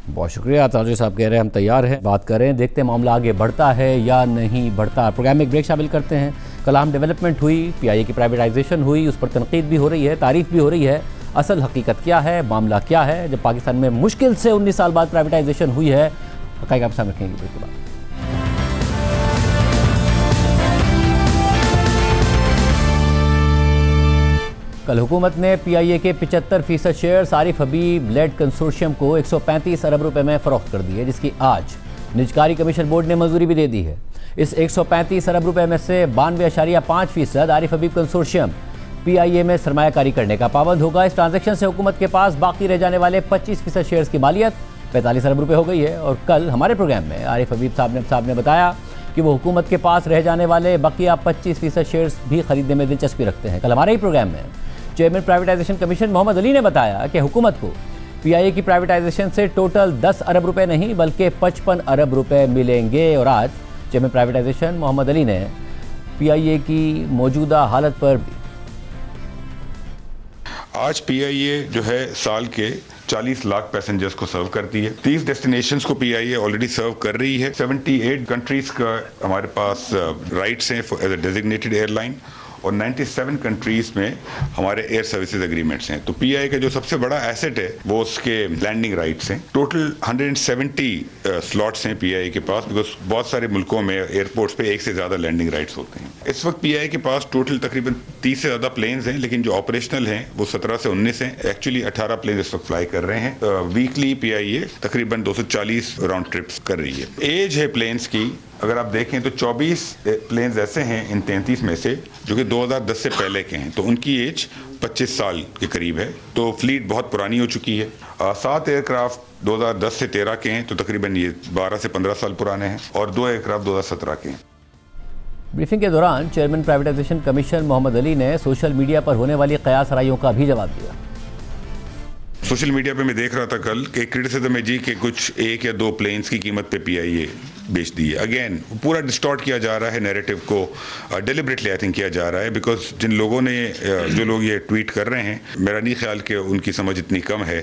बहुत शुक्रिया ताजर साहब, कह रहे हैं हम तैयार हैं, बात करें, देखते हैं मामला आगे बढ़ता है या नहीं बढ़ता। प्रोग्राम में एक ब्रेक शामिल करते हैं। कलाम डेवलपमेंट हुई, पीआईए की प्राइवेटाइजेशन हुई, उस पर तनकीद भी हो रही है, तारीफ भी हो रही है। असल हकीकत क्या है, मामला क्या है, जब पाकिस्तान में मुश्किल से 19 साल बाद प्राइवेटाइजेशन हुई है, हक़ाइक़ आप सामने रखेंगे ब्रेक के बाद। कल हुकूमत ने पीआईए के 75% शेयर्स आरिफ हबीब लेड कंसोर्शियम को 135 अरब रुपए में फ़रोख्त कर दी है, जिसकी आज निजकारी कमीशन बोर्ड ने मंजूरी भी दे दी है। इस 135 अरब रुपए में से 92.5% आरिफ हबीब कंसोर्शियम पीआईए में सरमायाकारी करने का पाबंद होगा। इस ट्रांजैक्शन से हुकूमत के पास बाकी रह जाने वाले 25% शेयर्स की मालियत 45 अरब रुपए हो गई है। और कल हमारे प्रोग्राम में आरिफ हबीब साहब ने बताया कि वो हुकूमत के पास रह जाने वाले बकिया 25% शेयर्स भी खरीदने में दिलचस्पी रखते हैं। कल हमारे ही प्रोग्राम में chairman privatisation commission Mohammad Ali ने बताया कि हुकूमत को पीआईए की प्राइवेटाइजेशन से टोटल 10 अरब रुपए नहीं बल्कि 55 अरब रुपए मिलेंगे। और आज चेयरमैन प्राइवेटाइजेशन मोहम्मद अली ने पीआईए की मौजूदा हालत पर आज पीआईए जो है साल के 40 लाख पैसेंजर्स को सर्व करती है। 30 डेस्टिनेशंस को पीआईए ऑलरेडी सर्व कर रही है। 78 कंट्रीज का हमारे पास राइट्स हैं एज अ डेजिग्नेटेड एयरलाइन और 97 कंट्रीज में हमारे एयर सर्विसेज एग्रीमेंट्स हैं। तो पीआईए का जो सबसे बड़ा एसेट है वो उसके लैंडिंग राइट्स हैं। टोटल 170 स्लॉट्स हैं पीआईए के पास, बिकॉज बहुत सारे मुल्कों में एयरपोर्ट्स पे एक से ज़्यादा लैंडिंग राइट्स होते हैं। इस वक्त पीआईए के पास टोटल तकरीबन 30 से ज़्यादा प्लेन्स हैं, लेकिन जो ऑपरेशनल हैं वो 17 से 19 हैं। एक्चुअली 18 प्लेन इस वक्त फ्लाई कर रहे हैं। वीकली PIA तकरीबन 240 राउंड ट्रिप्स कर रही है। एज है प्लेन्स की, अगर आप देखें तो 24 प्लेन्स ऐसे हैं इन 33 में से जो कि 2010 से पहले के हैं, तो उनकी एज 25 साल के करीब है। तो फ्लीट बहुत पुरानी हो चुकी है। 7 एयरक्राफ्ट 2010 से 13 के हैं, तो तकरीबन ये 12 से 15 साल पुराने हैं, और 2 एयरक्राफ्ट 2017 के हैं। ब्रीफिंग के दौरान chairman privatisation commission Mohammad Ali ने सोशल मीडिया पर होने वाली कयास राइयों का भी जवाब दिया। सोशल मीडिया पे मैं देख रहा था कल कि क्रिटिसिज्म है जी कि कुछ 1 या 2 प्लेन्स की कीमत पे PIA बेच दी है। अगेन पूरा डिस्टॉर्ट किया जा रहा है नैरेटिव को, डेलिबरेटली आई थिंक किया जा रहा है, बिकॉज जिन लोगों ने जो लोग ये ट्वीट कर रहे हैं, मेरा नहीं ख्याल कि उनकी समझ इतनी कम है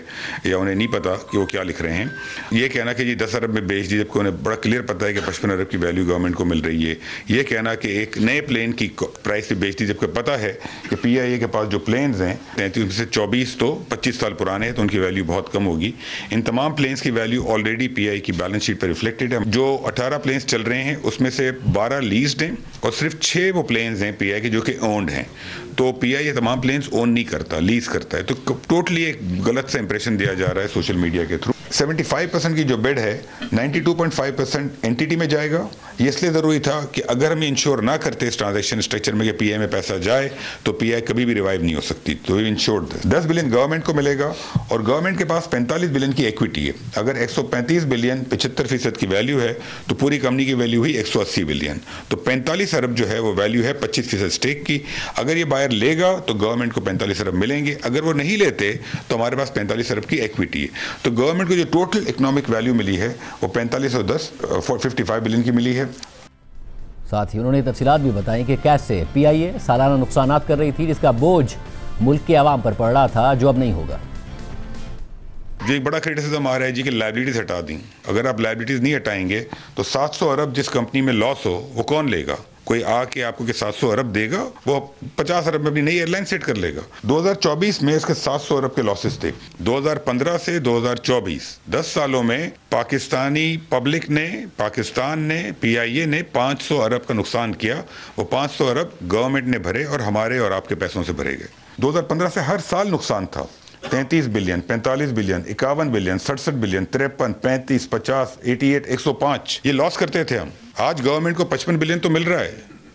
या उन्हें नहीं पता कि वो क्या लिख रहे हैं। ये कहना कि जी 10 अरब में बेच दी, जबकि उन्हें बड़ा क्लियर पता है कि 55 अरब की वैल्यू गवर्नमेंट को मिल रही है। ये कहना कि एक नए प्लेन की प्राइस पे बेच दी, जबकि पता है कि PIA के पास जो प्लेन्स हैं 33 से 24 तो 25 साल पुराने हैं, तो उनकी वैल्यू बहुत कम होगी। इन तमाम प्लेन्स की वैल्यू ऑलरेडी PIA की बैलेंस शीट पर रिफ्लेक्टेड है। जो 18 प्लेन्स चल रहे हैं उसमें से 12 लीज्ड हैं और सिर्फ 6 वो प्लेन्स हैं PIA के जो कि ओन्ड हैं। तो PIA तमाम प्लेन्स ओन नहीं करता, लीज करता है। तो टोटली एक गलत सा इंप्रेशन दिया जा रहा है सोशल मीडिया के थ्रू। 75% की जो बिड है 92.5% एंटिटी में जाएगा। ये इसलिए ज़रूरी था कि अगर हम इंश्योर ना करते इस ट्रांजैक्शन स्ट्रक्चर में कि PIA में पैसा जाए तो PIA कभी भी रिवाइव नहीं हो सकती। तो इंश्योर्ड 10 बिलियन गवर्नमेंट को मिलेगा और गवर्नमेंट के पास 45 बिलियन की इक्विटी है। अगर 135 बिलियन 75% की वैल्यू है तो पूरी कंपनी की वैल्यू हुई 180 बिलियन। तो 45 अरब जो है वो वैल्यू है 25% स्टेक की। अगर ये बायर लेगा तो गवर्नमेंट को 45 अरब मिलेंगे, अगर वो नहीं लेते तो हमारे पास 45 अरब की इक्विटी है। तो गवर्नमेंट को जो टोटल इकोनॉमिक वैल्यू मिली है वो 45 और 10 55 बिलियन की मिली है। साथ ही उन्होंने तफसीलात भी बताई कि कैसे PIA सालाना नुकसानात कर रही थी, जिसका बोझ मुल्क के आवाम पर पड़ रहा था, जो अब नहीं होगा। जो एक बड़ा क्रिटिसिज्म आ रहा है जी कि लायबिलिटीज हटा दी। अगर आप लायबिलिटीज नहीं हटाएंगे तो 700 अरब जिस कंपनी में लॉस हो वो कौन लेगा? कोई आके आपको कि 700 अरब देगा, वो 50 अरब में अपनी नई एयरलाइन सेट कर लेगा। 2024 में इसके 700 अरब के लॉसेस थे। 2015 से 2024 10 सालों में पाकिस्तानी पब्लिक ने, पाकिस्तान ने, PIA ने 500 अरब का नुकसान किया। वो 500 अरब गवर्नमेंट ने भरे और हमारे और आपके पैसों से भरे गए। 2015 से हर साल नुकसान था। 33 बिलियन, 45 बिलियन, 51 बिलियन, 67 बिलियन, 53, 35, 50, 88, 105 ये लॉस करते थे हम। आज गवर्नमेंट को 55 बिलियन तो मिल रहा है,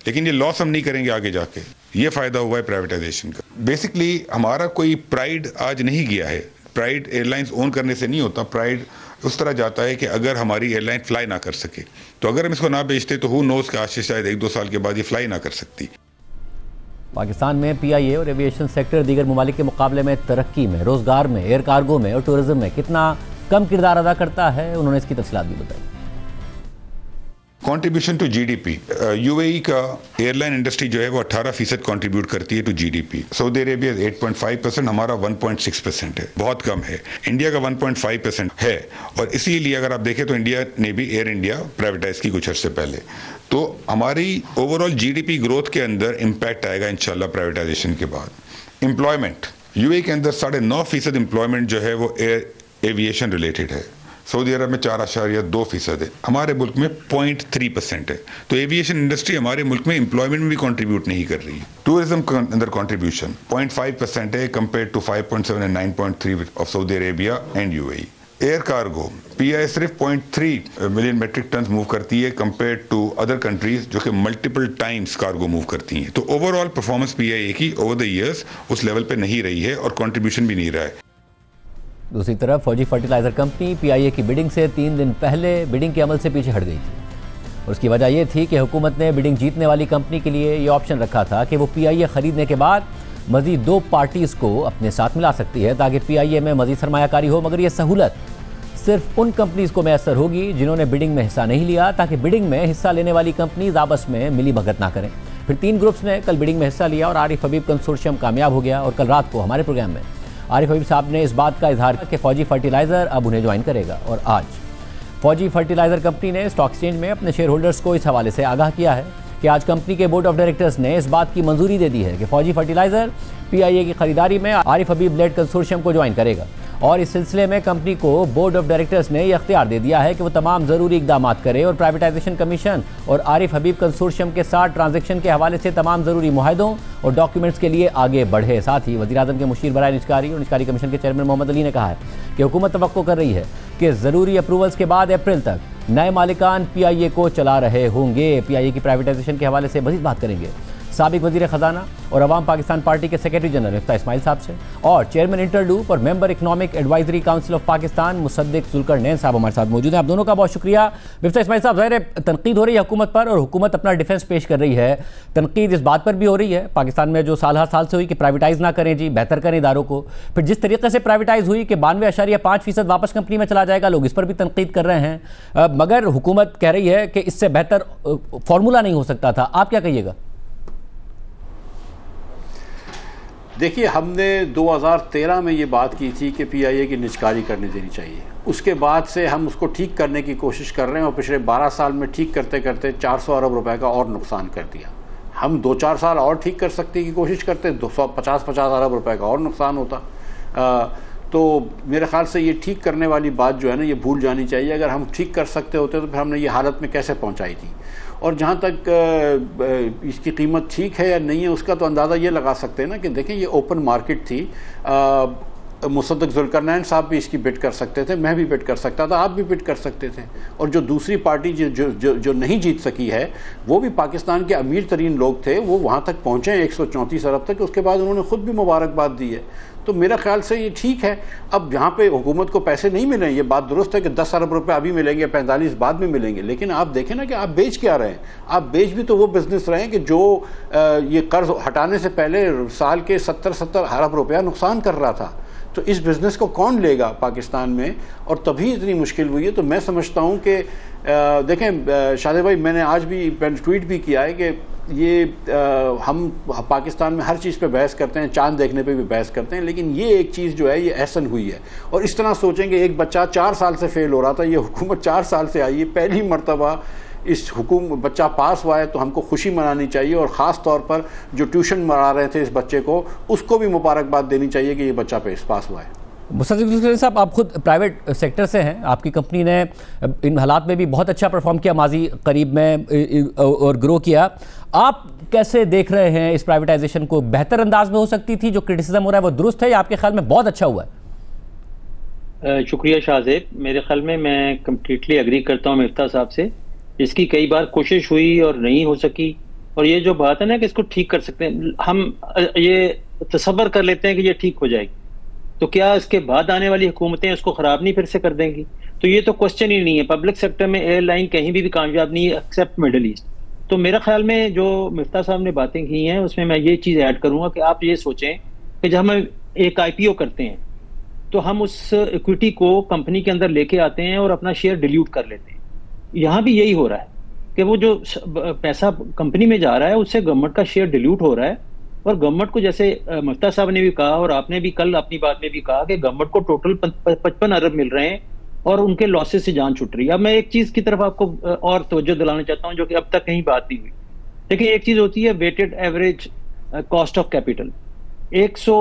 लेकिन ये लॉस हम नहीं करेंगे आगे जाके। ये फायदा हुआ है प्राइवेटाइजेशन का। बेसिकली हमारा कोई प्राइड आज नहीं गया है। प्राइड एयरलाइंस ओन करने से नहीं होता। प्राइड उस तरह जाता है कि अगर हमारी एयरलाइन फ्लाई ना कर सके, तो अगर हम इसको ना बेचते तो हु नोज कि आज से शायद 1-2 साल के बाद ये फ्लाई ना कर सकती। पाकिस्तान में PIA और एविएशन सेक्टर दीगर ममालिक के मुकाबले में तरक्की में, रोजगार में, एयर कार्गो में और टूरिज्म में कितना कम किरदार अदा करता है, उन्होंने इसकी तफसीलात भी बताई। कंट्रीब्यूशन टू GDP, UAE का एयरलाइन इंडस्ट्री जो है वो 18% कंट्रीब्यूट करती है टू GDP। सऊदी अरेबिया 8.5%, हमारा 1.6% है, बहुत कम है। इंडिया का 1.5% है, और इसीलिए अगर आप देखें तो इंडिया ने भी एयर इंडिया प्राइवेटाइज की कुछ अर्से पहले। तो हमारी ओवरऑल GDP ग्रोथ के अंदर इम्पैक्ट आएगा इंशाल्लाह प्राइवेटाइजेशन के बाद। एम्प्लॉयमेंट, UAE के अंदर 9.5% एम्प्लॉयमेंट जो है वो एविएशन रिलेटेड है। सऊदी अरब में 4.2% है, हमारे मुल्क में 0.3% है। तो एविएशन इंडस्ट्री हमारे मुल्क में एम्प्लॉयमेंट में भी कंट्रीब्यूट नहीं कर रही है। टूरिज्म के अंदर कंट्रीब्यूशन 0.5% है compare to 5.7 and 9.3 of Saudi Arabia and UAE। Air cargo PIA सिर्फ 0.3 मिलियन मेट्रिक टन मूव करती है कंपेयर टू अदर कंट्रीज जो कि मल्टीपल टाइम्स कार्गो मूव करती हैं। तो ओवरऑल परफॉर्मेंस PIA की ओवर द ईयर्स उस लेवल पे नहीं रही है और कंट्रीब्यूशन भी नहीं रहा है। दूसरी तरफ फौजी फर्टिलाइजर कंपनी PIA की बिडिंग से 3 दिन पहले बिडिंग के अमल से पीछे हट गई थी। और उसकी वजह यह थी कि हुकूमत ने बिडिंग जीतने वाली कंपनी के लिए ये ऑप्शन रखा था कि वो PIA खरीदने के बाद मजीद 2 पार्टीज़ को अपने साथ मिला सकती है ताकि PIA में मजीद सरमायाकारी हो। मगर यह सहूलत सिर्फ उन कंपनीज़ को मैसर होगी जिन्होंने बिडिंग में हिस्सा नहीं लिया, ताकि बिडिंग में हिस्सा लेने वाली कंपनीज आपस में मिली भगत ना करें। फिर 3 ग्रुप्स ने कल बिडिंग में हिस्सा लिया और आरिफ हबीब कंसोर्शियम कामयाब हो गया। और कल रात को हमारे प्रोग्राम में आरिफ हबीब साहब ने इस बात का इजहार किया कि फौजी फर्टिलाइज़र अब उन्हें ज्वाइन करेगा। और आज फौजी फर्टिलाइज़र कंपनी ने स्टॉक एक्सचेंज में अपने शेयर होल्डर्स को इस हवाले से आगाह किया है कि आज कंपनी के बोर्ड ऑफ डायरेक्टर्स ने इस बात की मंजूरी दे दी है कि फौजी फर्टिलाइज़र PIA की खरीदारी में आरिफ हबीब लेड कंसोर्शियम को ज्वाइन करेगा। और इस सिलसिले में कंपनी को बोर्ड ऑफ डायरेक्टर्स ने यह इख्तियार दे दिया है कि वो तमाम ज़रूरी इकदाम करे और प्राइवेटाइजेशन कमीशन और आरिफ हबीब कंसोर्शियम के साथ ट्रांजैक्शन के हवाले से तमाम ज़रूरी मुआहदों और डॉक्यूमेंट्स के लिए आगे बढ़े। साथ ही वज़ीर-ए-आज़म के मुशीर बराए निजकारी और निजकारी कमीशन के चेयरमैन मोहम्मद अली ने कहा है कि हुकूमत तवक्को कर रही है कि ज़रूरी अप्रूवल्स के बाद अप्रैल तक नए मालिकान PIA को चला रहे होंगे। PIA की प्राइवेटाइजेशन के हवाले से मज़ीद बात करेंगे साबिक वज़ीर ख़जाना और अवाम पाकिस्तान पार्टी के सेक्रेटरी जनरल मिफ्ता इस्माइल साहब से, और चेयरमैन इंटरलूप और member economic advisory council of Pakistan Musaddiq Zulqarnain साहब हमारे साथ मौजूद हैं। आप दोनों का बहुत शुक्रिया। मिफ्ता इस्माइल साहब, ज़ाहिर है तनकीद हो रही है हुकूमत पर और हुकूमत अपना डिफेंस पेश कर रही है। तनकीद इस बात पर भी हो रही है पाकिस्तान में जो साल हर साल से हुई कि प्राइवेटाइज़ ना करें जी, बेहतर करें इदारों को। फिर जिस तरीके से प्राइवेटाइज़ हुई कि 92.5% वापस कंपनी में चला जाएगा, लोग इस पर भी तनकीद कर रहे हैं, मगर हुकूमत कह रही है कि इससे बेहतर फॉर्मूला नहीं हो सकता था। आप क्या कहिएगा? देखिए, हमने 2013 में ये बात की थी कि PIA की निजकारी करने देनी चाहिए। उसके बाद से हम उसको ठीक करने की कोशिश कर रहे हैं और पिछले 12 साल में ठीक करते करते 400 अरब रुपए का और नुकसान कर दिया। हम 2-4 साल और ठीक कर सकते की कोशिश करते, 250-50 अरब रुपए का और नुकसान होता। तो मेरे ख्याल से ये ठीक करने वाली बात जो है ना, ये भूल जानी चाहिए। अगर हम ठीक कर सकते होते तो फिर हमने ये हालत में कैसे पहुंचाई थी। और जहाँ तक इसकी कीमत ठीक है या नहीं है, उसका तो अंदाज़ा ये लगा सकते हैं ना कि देखें, ये ओपन मार्केट थी। मुसद्दिक जुल्करनैन साहब भी इसकी बिड कर सकते थे, मैं भी बिड कर सकता था, आप भी बिड कर सकते थे। और जो दूसरी पार्टी जो नहीं जीत सकी है, वो भी पाकिस्तान के अमीर तरीन लोग थे, वो वहाँ तक पहुँचे 134 अरब तक। उसके बाद उन्होंने ख़ुद भी मुबारकबाद दी है। तो मेरा ख्याल से ये ठीक है। अब यहाँ पे हुकूमत को पैसे नहीं मिले, ये बात दुरुस्त है कि 10 अरब रुपए अभी मिलेंगे, 45 बाद में मिलेंगे, लेकिन आप देखें ना कि आप बेच क्या रहे हैं। आप बेच भी तो वो बिज़नेस रहे हैं कि जो ये कर्ज हटाने से पहले साल के 70 अरब रुपया नुकसान कर रहा था। तो इस बिज़नेस को कौन लेगा पाकिस्तान में, और तभी इतनी मुश्किल हुई है। तो मैं समझता हूँ कि देखें शादिक भाई, मैंने आज भी ट्वीट भी किया है कि ये हम पाकिस्तान में हर चीज़ पे बहस करते हैं, चांद देखने पे भी बहस करते हैं, लेकिन ये एक चीज़ जो है ये एहसन हुई है। और इस तरह सोचेंगे, एक बच्चा 4 साल से फेल हो रहा था, ये हुकूमत 4 साल से आई है, पहली मरतबा इस बच्चा पास हुआ है, तो हमको खुशी मनानी चाहिए। और ख़ास तौर पर जो ट्यूशन मरा रहे थे इस बच्चे को, उसको भी मुबारकबाद देनी चाहिए कि ये बच्चा पास हुआ है। मुसद्दिक जुल्करनैन साहब, आप खुद प्राइवेट सेक्टर से हैं, आपकी कंपनी ने इन हालात में भी बहुत अच्छा परफॉर्म किया माजी करीब में और ग्रो किया। आप कैसे देख रहे हैं इस प्राइवेटाइजेशन को? बेहतर अंदाज में हो सकती थी? जो क्रिटिसिज्म हो रहा है वो दुरुस्त है या आपके ख्याल में बहुत अच्छा हुआ है? शुक्रिया शाहजेब। मेरे ख्याल में मैं कम्प्लीटली एग्री करता हूँ मिफ्ता साहब से। इसकी कई बार कोशिश हुई और नहीं हो सकी, और ये जो बात है ना कि इसको ठीक कर सकते हैं, हम ये तसव्वुर कर लेते हैं कि ये ठीक हो जाएगी, तो क्या इसके बाद आने वाली हुकूमतें उसको ख़राब नहीं फिर से कर देंगी? तो ये तो क्वेश्चन ही नहीं है। पब्लिक सेक्टर में एयरलाइन कहीं भी कामयाब नहीं है एक्सेप्ट मिडल ईस्ट। तो मेरा ख्याल में जो मिफ्ता साहब ने बातें की हैं उसमें मैं ये चीज़ ऐड करूँगा कि आप ये सोचें कि जब हम एक IPO करते हैं तो हम उस इक्विटी को कंपनी के अंदर लेके आते हैं और अपना शेयर डिल्यूट कर लेते हैं। यहाँ भी यही हो रहा है कि वो जो पैसा कंपनी में जा रहा है उससे गवर्नमेंट का शेयर डिल्यूट हो रहा है। और गवर्नमेंट को, जैसे मुफ्ता साहब ने भी कहा और आपने भी कल अपनी बात में भी कहा, कि गवर्नमेंट को टोटल 55 अरब मिल रहे हैं और उनके लॉसेस से जान छुट रही है। अब मैं एक चीज़ की तरफ आपको और तवज्जो दिलाना चाहता हूँ जो कि अब तक कहीं बात नहीं हुई। देखिए, एक चीज़ होती है weighted average cost of capital. 100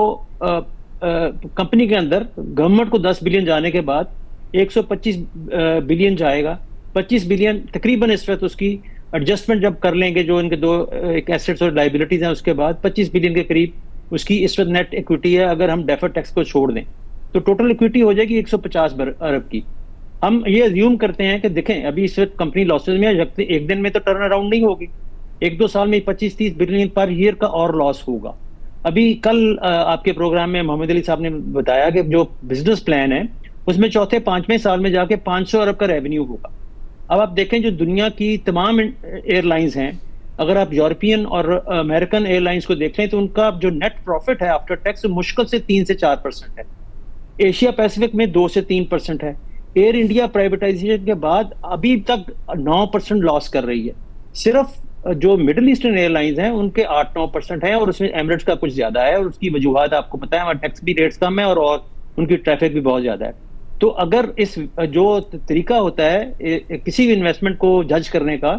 company के अंदर गवर्नमेंट को 10 बिलियन जाने के बाद 125 बिलियन जाएगा। 25 बिलियन तकरीबन इस वक्त उसकी एडजस्टमेंट जब कर लेंगे, जो इनके दो एक एसेट्स और लाइबिलिटीज हैं, उसके बाद 25 बिलियन के करीब उसकी इस वक्त नेट इक्विटी है। अगर हम डेफर्ड टैक्स को छोड़ दें तो टोटल इक्विटी हो जाएगी 150 अरब की। हम ये अज्यूम करते हैं कि देखें अभी इस वक्त कंपनी लॉसेज में है, एक दिन में तो टर्न अराउंड नहीं होगी, 1-2 साल में 25-30 बिलियन पर ईयर का और लॉस होगा। अभी कल आपके प्रोग्राम में मोहम्मद अली साहब ने बताया कि जो बिजनेस प्लान है उसमें चौथे 5वें साल में जाके 500 अरब का रेवेन्यू होगा। अब आप देखें जो दुनिया की तमाम एयरलाइंस हैं, अगर आप यूरोपियन और अमेरिकन एयरलाइंस को देख लें तो उनका जो नेट प्रॉफिट है आफ्टर टैक्स मुश्किल से 3 से 4% है। एशिया पैसिफिक में 2 से 3% है। एयर इंडिया प्राइवेटाइजेशन के बाद अभी तक 9% लॉस कर रही है। सिर्फ जो मिडिल ईस्टर्न एयरलाइंस हैं उनके 8-9% है, और उसमें एमिरेट्स का कुछ ज्यादा है, और उसकी वजूहत आपको पता है, वहाँ टैक्स भी रेट्स कम है और उनकी ट्रैफिक भी बहुत ज्यादा है। तो अगर इस जो तरीका होता है किसी भी इन्वेस्टमेंट को जज करने का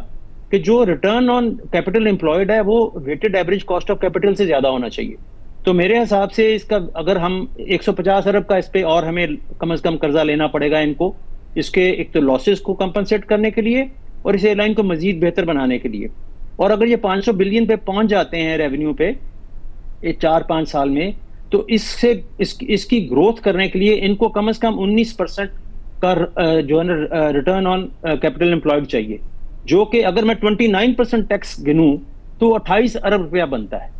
कि जो रिटर्न ऑन कैपिटल एम्प्लॉयड है वो weighted average cost of capital से ज्यादा होना चाहिए, तो मेरे हिसाब से इसका अगर हम 150 अरब का इस पे और हमें कम से कम कर्जा लेना पड़ेगा इनको, इसके एक तो लॉसेस को कंपनसेट करने के लिए और इस एयरलाइन को मजीद बेहतर बनाने के लिए। और अगर ये 500 बिलियन पे पहुंच जाते हैं रेवेन्यू पे 4-5 साल में, तो इसकी ग्रोथ करने के लिए इनको कम से कम 19% का जो है ना रिटर्न ऑन कैपिटल एम्प्लॉयड चाहिए, जो कि अगर मैं 29% टैक्स गिनूं तो 28 अरब रुपया बनता है,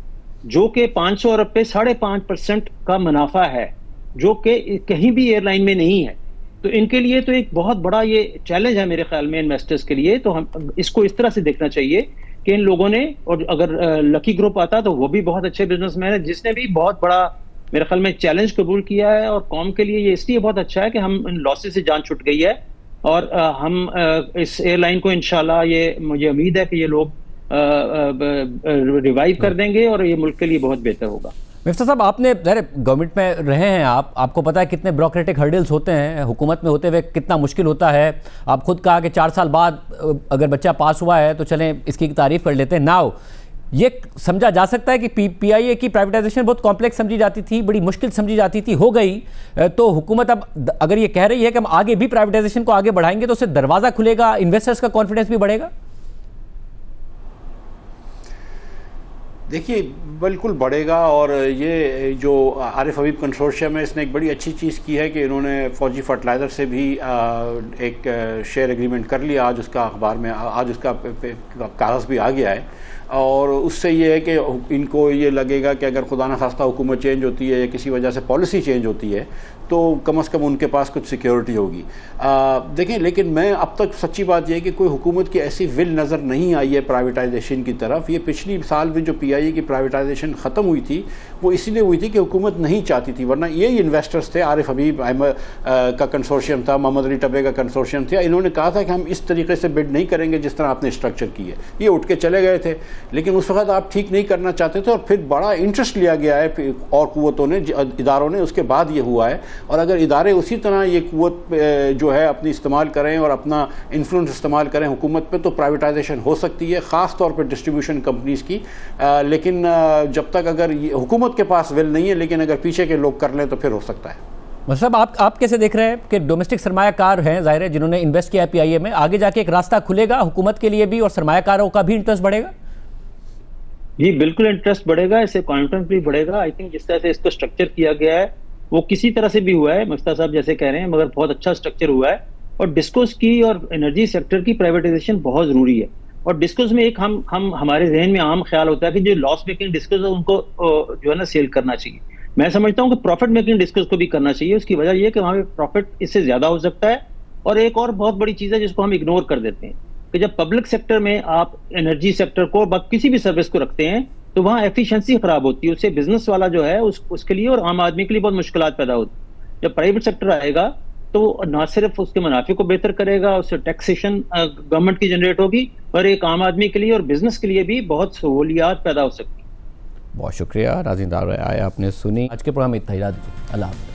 जो कि 500 अरब पे 5.5% का मुनाफा है, जो कि कहीं भी एयरलाइन में नहीं है। तो इनके लिए तो एक बहुत बड़ा ये चैलेंज है मेरे ख्याल में इन्वेस्टर्स के लिए। तो हम इसको इस तरह से देखना चाहिए कि इन लोगों ने, और अगर लकी ग्रुप आता तो वो भी बहुत अच्छे बिजनेसमैन है जिसने भी बहुत बड़ा मेरे ख्याल में चैलेंज कबूल किया है, और कौम के लिए ये इसलिए बहुत अच्छा है कि हम इन लॉसेस से जान छूट गई है, और हम इस एयरलाइन को इंशाल्लाह ये मुझे उम्मीद है कि ये लोग रिवाइव कर देंगे और ये मुल्क के लिए बहुत बेहतर होगा। मिफ्ता साहब, आपने गवर्नमेंट में रहे हैं, आपको पता है कितने ब्यूरोक्रेटिक हर्डल्स होते हैं, हुकूमत में होते हुए कितना मुश्किल होता है। आप खुद कहा कि 4 साल बाद अगर बच्चा पास हुआ है तो चलें इसकी तारीफ कर लेते हैं। नाउ ये समझा जा सकता है कि PIA की प्राइवेटाइजेशन बहुत कॉम्प्लेक्स समझी जाती थी, बड़ी मुश्किल समझी जाती थी, हो गई, तो हुकूमत अब अगर ये कह रही है कि हम आगे भी प्राइवेटाइजेशन को आगे बढ़ाएंगे तो उससे दरवाज़ा खुलेगा, इन्वेस्टर्स का कॉन्फिडेंस भी बढ़ेगा। देखिए बिल्कुल बढ़ेगा, और ये जो आरिफ हबीब कंसोर्शियम है इसने एक बड़ी अच्छी चीज़ की है कि इन्होंने फौजी फर्टिलाइज़र से भी एक शेयर एग्रीमेंट कर लिया। आज उसका अखबार में आज उसका कागज़ भी आ गया है, और उससे ये है कि इनको ये लगेगा कि अगर खुदा न खास्ता हुकूमत चेंज होती है या किसी वजह से पॉलिसी चेंज होती है तो कम से कम उनके पास कुछ सिक्योरिटी होगी। देखें, लेकिन मैं अब तक सच्ची बात यह है कि कोई हुकूमत की ऐसी विल नज़र नहीं आई है प्राइवेटाइजेशन की तरफ। ये पिछली साल भी जो PIA की प्राइवेटाइजेशन ख़त्म हुई थी वो इसीलिए हुई थी कि हुकूमत नहीं चाहती थी, वरना यही इन्वेस्टर्स थे, आरिफ हबीब अहमद का कंसोर्शियम था, मोहम्मद अली टब्बे का कंसोर्शियम था, इन्होंने कहा था कि हम इस तरीके से बिड नहीं करेंगे जिस तरह आपने स्ट्रक्चर की है। ये उठ के चले गए थे, लेकिन उस वक्त आप ठीक नहीं करना चाहते थे, और फिर बड़ा इंटरेस्ट लिया गया है और कुव्वतों ने, इदारों ने, उसके बाद ये हुआ है। और अगर इदारे उसी तरह ये कुव्वत जो है अपनी इस्तेमाल करें और अपना इन्फ्लुएंस इस्तेमाल करें हुकूमत पे, तो प्राइवेटाइजेशन हो सकती है, ख़ास तौर पर डिस्ट्रीब्यूशन कंपनीज़ की। लेकिन जब तक अगर हुकूमत के पास विल नहीं है, लेकिन अगर पीछे के लोग कर लें तो फिर हो सकता है। मतलब आप कैसे देख रहे हैं कि डोमेस्टिक सरमायाकार हैं, जाहिर है, जिन्होंने इन्वेस्ट किया है PIA में, आगे जाके एक रास्ता खुलेगा हुकूमत के लिए भी और सरमायाकारों का भी इंटरेस्ट बढ़ेगा? जी बिल्कुल, इंटरेस्ट बढ़ेगा, इससे कॉन्फिडेंस भी बढ़ेगा। आई थिंक जिस तरह से इसको स्ट्रक्चर किया गया है वो किसी तरह से भी हुआ है, मुफ्ता साहब जैसे कह रहे हैं, मगर बहुत अच्छा स्ट्रक्चर हुआ है। और डिस्कोस की और एनर्जी सेक्टर की प्राइवेटाइजेशन बहुत जरूरी है। और डिस्कोस में एक हम हमारे जहन में आम ख्याल होता है कि जो लॉस मेकिंग डिस्कोस है उनको जो है ना सेल करना चाहिए। मैं समझता हूँ कि प्रॉफिट मेकिंग डिस्कोस को भी करना चाहिए। उसकी वजह यह है कि वहाँ पे प्रॉफिट इससे ज्यादा हो सकता है। और एक और बहुत बड़ी चीज है जिसको हम इग्नोर कर देते हैं कि जब पब्लिक सेक्टर में आप एनर्जी सेक्टर को किसी भी सर्विस को रखते हैं तो वहाँ एफिशिएंसी खराब होती है, उससे बिजनेस वाला जो है उसके लिए और आम आदमी के लिए बहुत मुश्किलात पैदा होती है। जब प्राइवेट सेक्टर आएगा तो ना सिर्फ उसके मुनाफे को बेहतर करेगा, उससे टैक्सेशन गवर्नमेंट की जनरेट होगी, और एक आम आदमी के लिए और बिजनेस के लिए भी बहुत सहूलियात पैदा हो सकती है। बहुत शुक्रिया नाज़रीन, आया आपने सुनी। आज के प्रोग्राम में इतना ही, अल्लाह हाफ़िज़।